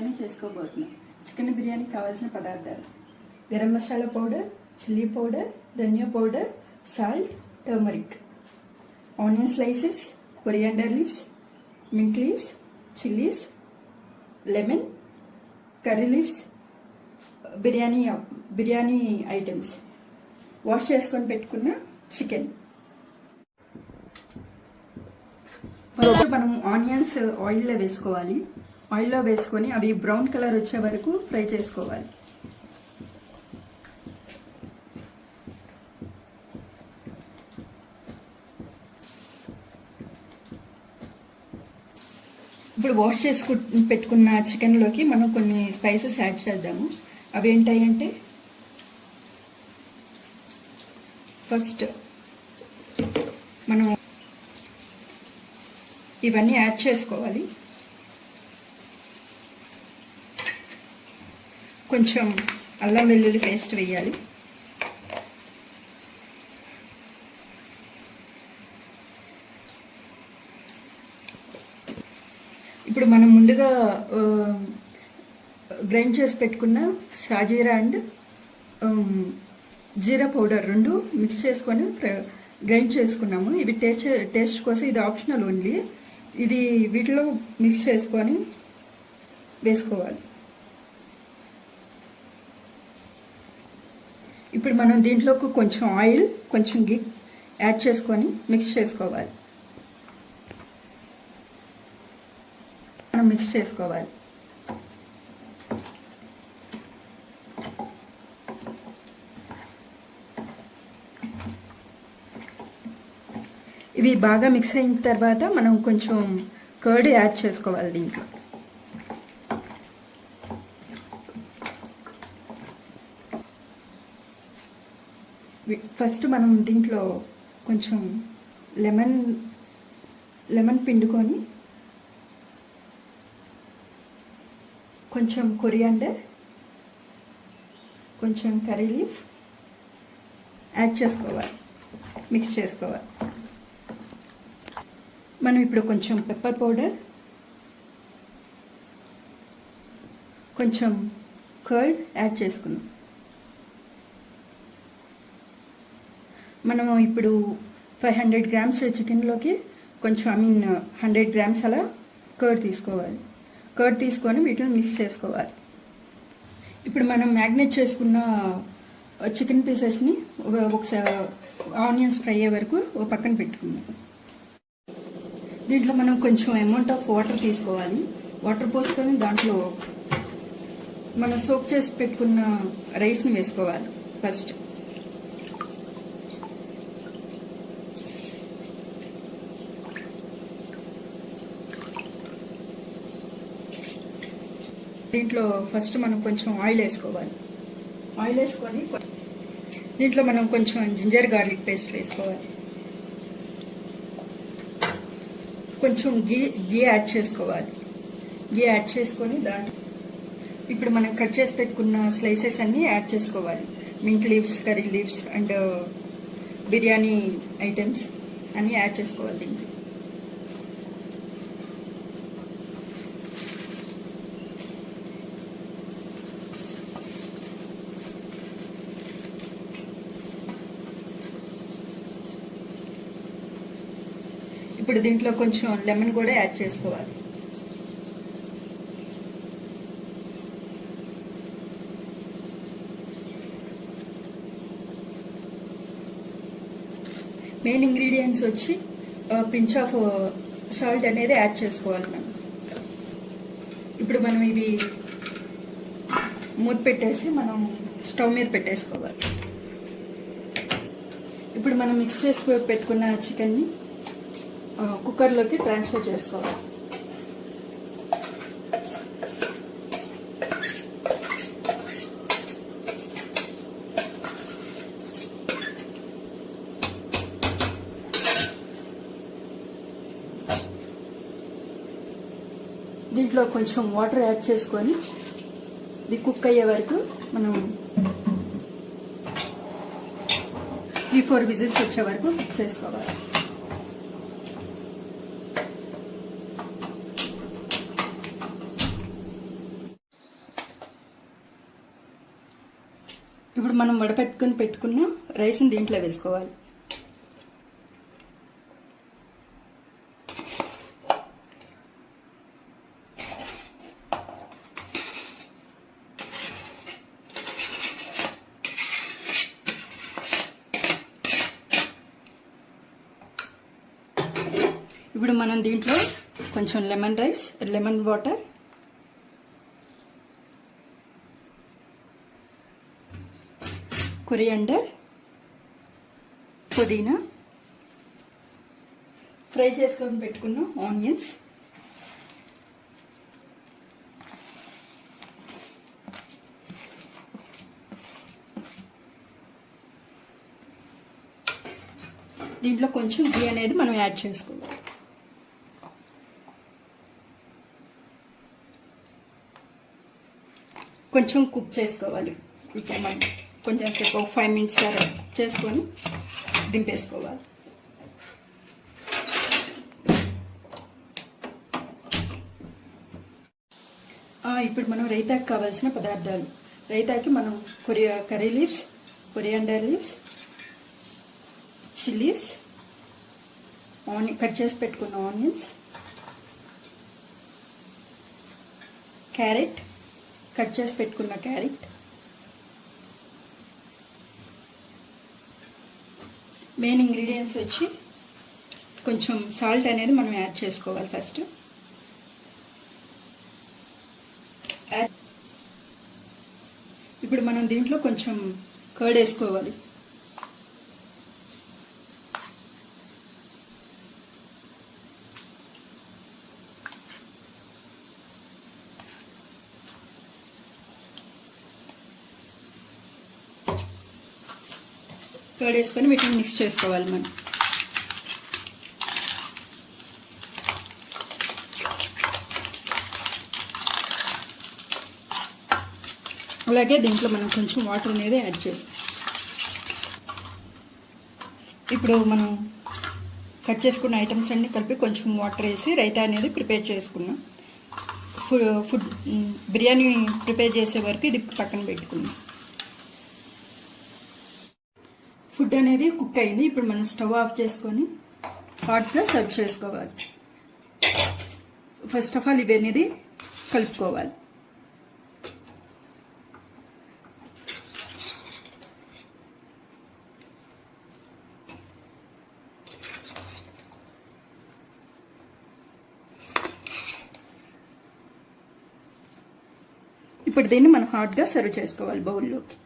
బిర్యానీ చేసుకోబోతున్నాం. చికెన్ బిర్యానీకి కావాల్సిన పదార్థాలు: garam masala powder, chilli powder, dhania powder, salt, turmeric, onion slices, coriander leaves, mint leaves, chillies, lemon, curry leaves, biryani items, wash చేసుకొని పెట్టుకున్న chicken. First మనం ఆనియన్స్ ఆయిల్లో వేసుకోవాలి. ఆయిల్లో వేసుకొని అవి బ్రౌన్ కలర్ వచ్చే వరకు ఫ్రై చేసుకోవాలి. ఇప్పుడు వాష్ పెట్టుకున్న చికెన్లోకి మనం కొన్ని స్పైసెస్ యాడ్ చేద్దాము. అవి ఏంటంటే, ఫస్ట్ మనం ఇవన్నీ యాడ్ చేసుకోవాలి. కొంచెం అల్లం వెల్లుల్లి పేస్ట్ వేయాలి. ఇప్పుడు మనం ముందుగా గ్రైండ్ చేసి పెట్టుకున్న షాజీరా అండ్ జీరా పౌడర్ రెండు మిక్స్ చేసుకొని గ్రైండ్ చేసుకున్నాము. ఇవి టేస్ట్ కోసం ఇది ఆప్షనల్ ఓన్లీ. ఇది వీటిలో మిక్స్ చేసుకొని వేసుకోవాలి. ఇప్పుడు మనం దీంట్లోకి కొంచెం ఆయిల్, కొంచెం గీ యాడ్ చేసుకొని మిక్స్ చేసుకోవాలి. మనం మిక్స్ చేసుకోవాలి. ఇవి బాగా మిక్స్ అయిన తర్వాత మనం కొంచెం కర్డ్ యాడ్ చేసుకోవాలి దీంట్లో. ఫస్ట్ మనం దీంట్లో కొంచెం లెమన్ పిండుకొని, కొంచెం కొరియాండర్, కొంచెం కర్రీ లీఫ్ యాడ్ చేసుకోవాలి, మిక్స్ చేసుకోవాలి. మనం ఇప్పుడు కొంచెం పెప్పర్ పౌడర్, కొంచెం కర్డ్ యాడ్ చేసుకుందాం. మనము ఇప్పుడు 500 గ్రామ్స్ చికెన్లోకి కొంచెం 100 గ్రామ్స్ అలా కర్డ్ తీసుకోవాలి. కర్డ్ తీసుకొని వీటిని మిక్స్ చేసుకోవాలి. ఇప్పుడు మనం మ్యాగ్నేట్ చేసుకున్న చికెన్ పీసెస్ని ఒకసారి ఆనియన్స్ ఫ్రై అయ్యే వరకు ఒక పక్కన పెట్టుకుందాం. దీంట్లో మనం కొంచెం అమౌంట్ ఆఫ్ వాటర్ తీసుకోవాలి. వాటర్ పోసుకొని దాంట్లో మనం సోక్ చేసి పెట్టుకున్న రైస్ని వేసుకోవాలి. ఫస్ట్ దీంట్లో మనం కొంచెం ఆయిల్ వేసుకోవాలి. ఆయిల్ వేసుకొని దీంట్లో మనం కొంచెం జింజర్ గార్లిక్ పేస్ట్ వేసుకోవాలి. కొంచెం గీ యాడ్ చేసుకోవాలి. గీ యాడ్ చేసుకొని దాంట్లో ఇప్పుడు మనం కట్ చేసి పెట్టుకున్న స్లైసెస్ అన్నీ యాడ్ చేసుకోవాలి. Mint leaves, curry leaves and biryani items అన్నీ యాడ్ చేసుకోవాలి దీంట్లో. ఇప్పుడు దీంట్లో కొంచెం లెమన్ కూడా యాడ్ చేసుకోవాలి. మెయిన్ ఇంగ్రీడియంట్స్ వచ్చి పించ్ ఆఫ్ సాల్ట్ అనేది యాడ్ చేసుకోవాలి మనం. ఇప్పుడు మనం ఇది మూత పెట్టేసి మనం స్టవ్ మీద పెట్టేసుకోవాలి. ఇప్పుడు మనం మిక్స్ చేసి పెట్టుకున్న చికెన్ని కుక్కర్లోకి ట్రాన్స్ఫర్ చేసుకోవాలి. దీంట్లో కొంచెం వాటర్ యాడ్ చేసుకొని ఇది కుక్ అయ్యే వరకు మనం 3-4 విజిల్స్ వచ్చే వరకు కుక్ చేసుకోవాలి. ఇప్పుడు మనం పెట్టుకున్న రైస్ని దీంట్లో వేసుకోవాలి. ఇప్పుడు మనం దీంట్లో కొంచెం లెమన్ వాటర్, కొరియాండర్, పుదీనా, ఫ్రై చేసుకొని పెట్టుకున్న ఆనియన్స్, దీంట్లో కొంచెం ఘీ అనేది మనం యాడ్ చేసుకోవాలి. కొంచెం కుక్ చేసుకోవాలి. ఇప్పుడు మనం కొంచెం సేపు 5 minutes చేసుకొని దింపేసుకోవాలి. ఇప్పుడు మనం రైతాకి కావాల్సిన పదార్థాలు. రైతాకి మనం curry leaves, coriander leaves, chillies, cut చేసి పెట్టుకున్న ఆనియన్స్, క్యారెట్, కట్ చేసి పెట్టుకున్న క్యారెట్, మెయిన్ ఇంగ్రీడియంట్స్ వచ్చి కొంచెం సాల్ట్ అనేది మనం యాడ్ చేసుకోవాలి ఫస్ట్. ఇప్పుడు మనం దీంట్లో కొంచెం కర్డ్ వేసుకోవాలి. కర్డ్ వేసుకొని వీటిని మిక్స్ చేసుకోవాలి మనం. అలాగే దీంట్లో మనం కొంచెం వాటర్ అనేది యాడ్ చేస్తాం. ఇప్పుడు మనం కట్ చేసుకున్న ఐటమ్స్ అన్ని కలిపి కొంచెం వాటర్ వేసి రైతా అనేది ప్రిపేర్ చేసుకున్నాం. బిర్యానీ ప్రిపేర్ చేసే వరకు ఇది పక్కన పెట్టుకున్నాం. ఫుడ్ అనేది కుక్ అయింది. ఇప్పుడు మనం స్టవ్ ఆఫ్ చేసుకొని హాట్గా సర్వ్ చేసుకోవాలి. ఫస్ట్ ఆఫ్ ఆల్ ఇవి అనేది కలుపుకోవాలి. ఇప్పుడు దీన్ని మనం హాట్గా సర్వ్ చేసుకోవాలి బౌల్లోకి.